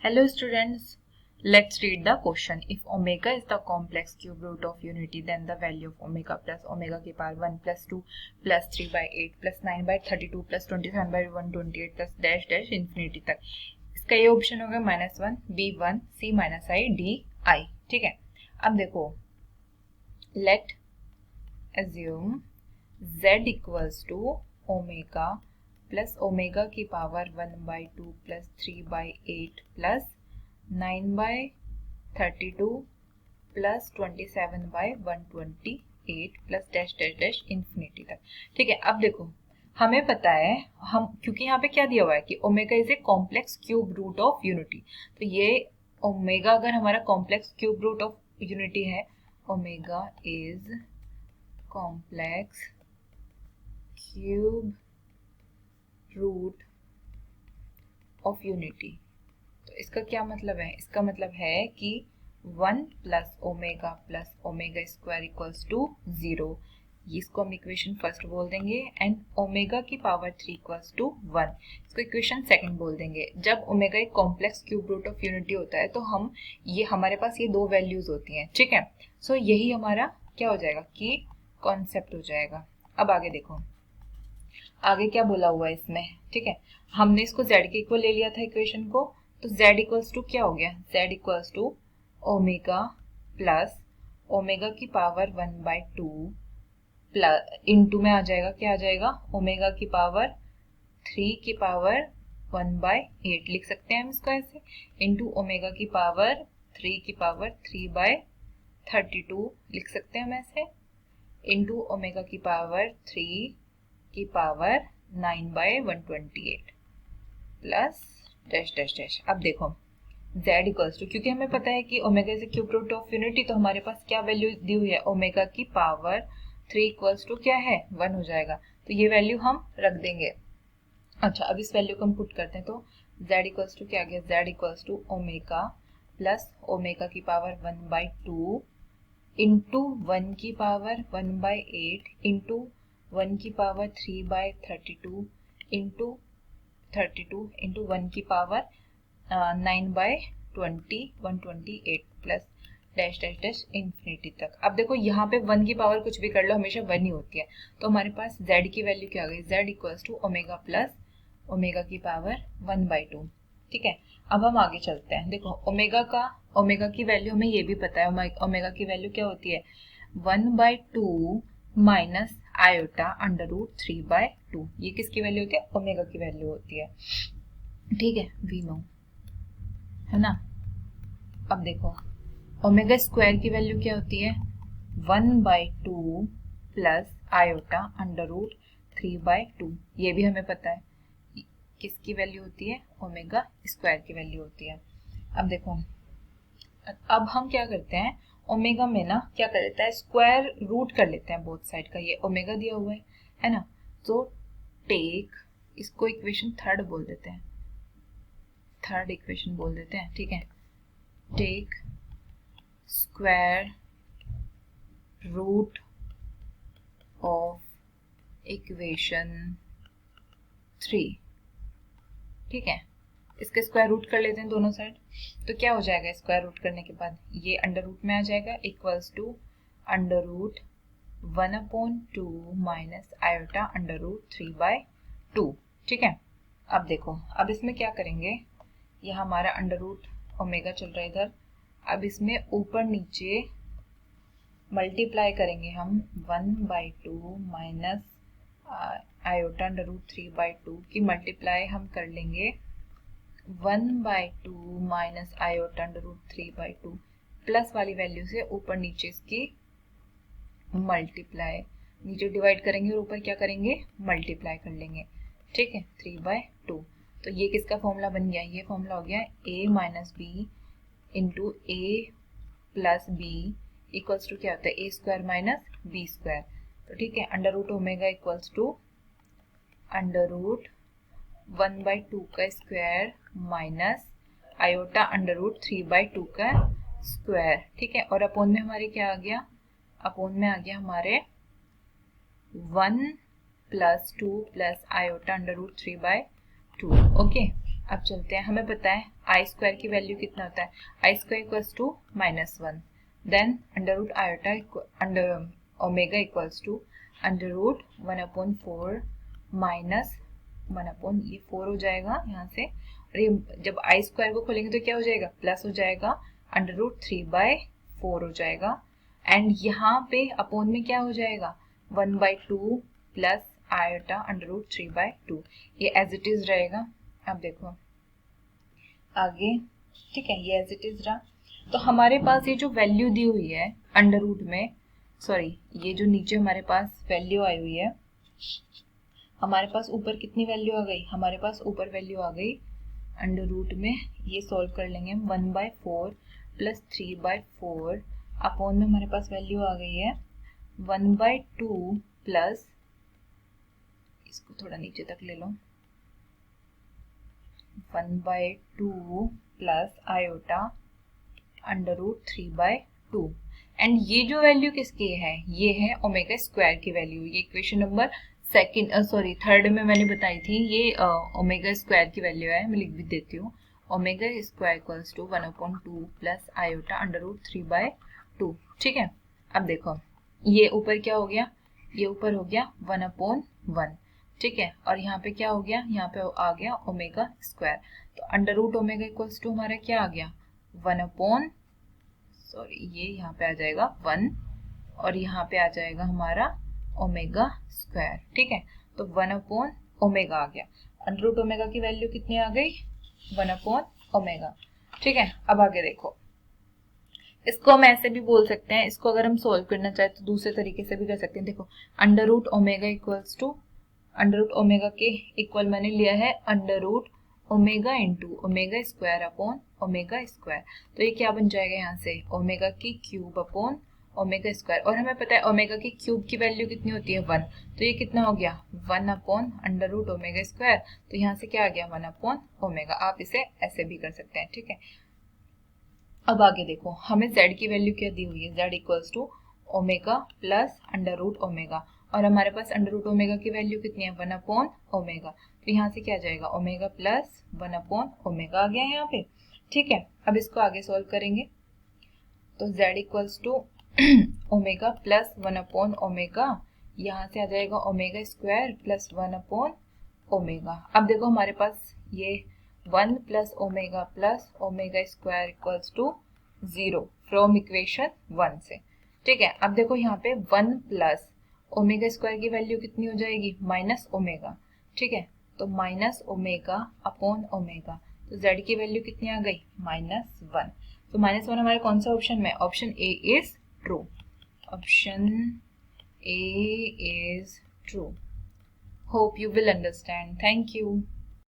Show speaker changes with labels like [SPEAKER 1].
[SPEAKER 1] Hello students, let's read the question. If omega is the complex cube root of unity, then the value of omega plus omega की power 1 plus 2 plus 3 by 8 plus 9 by 32 plus 27 by 128 plus dash dash infinity तक. इसका ये option होगा -1, B1, C minus I, D I. ठीक है. अब देखो, let assume Z equals to omega plus omega की power 1/2 plus 3/8 plus 9/32 plus 27/128 plus dash dash dash infinity तक. ठीक है. अब देखो, हमें पता है, हम क्योंकि यहाँ पे क्या दिया हुआ है कि omega is a complex cube root of unity, तो ये ओमेगा अगर हमारा complex cube root of unity है, omega is complex cube root of unity. तो इसका क्या मतलब है? इसका मतलब है कि 1 plus omega square equals to 0. इसको हम इक्वेशन फर्स्ट बोल देंगे. एंड ओमेगा की पावर 3 इक्वल्स टू 1, इसको इक्वेशन सेकंड बोल देंगे. जब ओमेगा एक complex cube root of unity होता है तो हम ये हमारे पास ये दो वैल्यूज होती हैं. ठीक है. सो यही हमारा क्या हो जाएगा कि कॉन्सेप्ट हो जाएगा. अब आगे देखो, आगे क्या बोला हुआ है इसमें. ठीक है. हमने इसको z के इक्वल ले लिया था इक्वेशन को, तो z इक्वल्स टू क्या हो गया? z equals to omega plus omega की पावर 1/2 प्लस इनटू में आ जाएगा, क्या आ जाएगा? ओमेगा की पावर 3 की पावर 1/8 लिख सकते हैं हम इसको ऐसे, इनटू ओमेगा की पावर 3 की पावर 3/32 लिख सकते हैं हम ऐसे, इनटू ओमेगा की पावर 3 की power 9/128 plus dash dash dash. अब देखो, z इक्वल्स टू, क्योंकि हमें पता है कि omega is cube root of unity, तो हमारे पास क्या वैल्यू दी हुई है? ओमेगा की पावर 3 इक्वल्स टू क्या है? 1 हो जाएगा. तो ये वैल्यू हम रख देंगे. अच्छा, अब इस वैल्यू को हम पुट करते हैं, तो z इक्वल्स टू क्या आ गया? z equals to omega plus omega की पावर 1/2 इंटू 1 की पावर 1/8 इंटू 1 की पावर 3/32 इंटू 32 इंटू 1 की power 9/128 plus dash dash dash infinity तक. अब देखो, यहाँ पे 1 की पावर कुछ भी कर लो, हमेशा 1 ही होती है. तो हमारे पास z की वैल्यू क्या आ गई? z equals to omega plus omega की पावर 1/2. ठीक है. अब हम आगे चलते हैं. देखो, ओमेगा की वैल्यू हमें ये भी पता है. ओमेगा की वैल्यू क्या होती है? 1/2 माइनस आयोटा अंडर रूट 3/2. ये किसकी वैल्यू होती है? ओमेगा की वैल्यू होती है. ठीक है, वी नो, है ना. अब देखो, ओमेगा स्क्वायर की वैल्यू क्या होती है? 1/2 प्लस आयोटा अंडर रूट 3/2. ये भी हमें पता है किसकी वैल्यू होती है? ओमेगा स्क्वायर की वैल्यू होती है. अब देखो, अब हम क्या करते हैं, ओमेगा में ना क्या कर लेता है, स्क्वायर रूट कर लेते हैं बोथ साइड का. ये ओमेगा दिया हुआ है ना. तो टेक, इसको इक्वेशन थर्ड बोल देते हैं, थर्ड इक्वेशन बोल देते हैं. ठीक है. Take square root of equation 3. ठीक है. इसके स्क्वायर रूट कर लेते हैं दोनों साइड, तो क्या हो जाएगा? स्क्वायर रूट करने के बाद ये अंडर रूट में आ जाएगा, equals to under root 1/2 minus iota under root 3/2. ठीक है. अब देखो, अब इसमें क्या करेंगे, ये हमारा अंडर रूट ओमेगा चल रहा है इधर. अब इसमें ऊपर नीचे मल्टीप्लाई करेंगे हम 1/2 माइनस आयोटा अंडर रूट 3/2 की मल्टीप्लाई हम कर लेंगे 1/2 minus iota under root 3/2 plus वाली वैल्यू से ऊपर नीचे इसकी मल्टीप्लाई, नीचे डिवाइड करेंगे और ऊपर क्या करेंगे? मल्टीप्लाई कर लेंगे. ठीक है. 3/2. तो ये किसका फॉर्मूला बन गया? ये फॉर्मूला हो गया a minus b into a plus b equals to क्या होता है? a square minus b square. तो ठीक है. Under root omega equals to under root 1/2 का square minus iota under root 3/2 का स्क्वायर. ठीक है. और अपोन में हमारे क्या आ गया? अपोन में आ गया हमारे 1 plus 2 plus iota under root 3/2. Okay. अब चलते हैं, हमें पता है आई स्क्वायर की वैल्यू कितना होता है, I square equals to -1, then under root iota under omega equals to under root 1/4 minus 1 ये 4 हो जाएगा यहाँ से, और ये जब आई स्क्वायर को खोलेंगे तो क्या हो जाएगा, प्लस हो जाएगा, अंडर रूट 3/4 हो जाएगा, एंड यहाँ पे अपोन में क्या हो जाएगा 1/2 प्लस आयोटा अंडर रूट 3/2, ये एज इट इज रहेगा। अब देखो आगे, ठीक है, ये एज इट इज रहा। तो हमारे पास ये जो वैल्यू दी हुई है अंडर रूट में, सॉरी ये जो नीचे हमारे पास वैल्यू आई हुई है, हमारे पास ऊपर कितनी वैल्यू आ गई, हमारे पास ऊपर वैल्यू आ गई अंडर रूट में, ये सॉल्व कर लेंगे 1/4 प्लस 3/4 अपॉन में हमारे पास वैल्यू आ गई है 1/2 प्लस, इसको थोड़ा नीचे तक ले लो, 1/2 plus iota under root 3/2, and ये जो वैल्यू किसकी है, ये है ओमेगा स्क्वायर की वैल्यू। ये इक्वेशन नंबर थर्ड में मैंने बताई थी, ये ओमेगा स्क्वायर की वैल्यू है, मैं लिख भी देती हूँ, omega square equals to 1/2 plus iota under root 3/2, ठीक है। अब देखो ये ऊपर क्या हो गया, ये ऊपर हो गया 1/1, ठीक है, और यहाँ पे क्या हो गया, यहाँ पे आ गया ओमेगा स्क्वायर, तो under root omega equals to हमारा क्या आ गया 1 सॉरी ये यहाँ पे आ जाएगा 1, और यहाँ पे आ जाएगा हमारा ओमेगा स्क्वायर, ठीक है, तो 1/ओमेगा आ गया, अंडर रूट ओमेगा की वैल्यू कितनी आ गई 1/ओमेगा, ठीक है। अब आगे देखो, इसको हम ऐसे भी बोल सकते हैं, इसको अगर हम सोल्व करना चाहें तो दूसरे तरीके से भी कर सकते हैं। देखो under root omega equals to, under root omega के इक्वल मैंने लिया है under root omega into omega square upon omega square, तो ये क्या बन जाएगा यहाँ से ओमेगा की क्यूब अपॉन ओमेगा स्क्वायर, और हमें पता है ओमेगा की क्यूब की वैल्यू कितनी होती है 1, तो ये कितना हो गया 1 अंडर रूट ओमेगा स्क्वायर, तो यहाँ से क्या आ गया 1/ओमेगा। आप इसे ऐसे भी कर सकते हैं, ठीक है। अब आगे देखो, हमें z की वैल्यू क्या दी हुई है, z equals to omega plus under root omega, और हमारे पास अंडर रूट ओमेगा की वैल्यू कितनी है 1/ओमेगा, तो यहाँ से क्या जाएगा ओमेगा प्लस 1/ओमेगा आ गया यहाँ पे, ठीक है। अब इसको आगे सॉल्व करेंगे, तो z equals to omega plus 1/ओमेगा, यहाँ से आ जाएगा ओमेगा स्क्वायर प्लस 1/ओमेगा। अब देखो हमारे पास ये 1 plus omega square equals to 0 from equation 1 से, ठीक है। अब देखो यहाँ पे 1 प्लस ओमेगा स्क्वायर की वैल्यू कितनी हो जाएगी माइनस ओमेगा, ठीक है, तो माइनस ओमेगा अपॉन ओमेगा, तो z की वैल्यू कितनी आ गई -1, तो -1 हमारे कौन सा ऑप्शन में, option A is true, option A is true. Hope you will understand, thank you.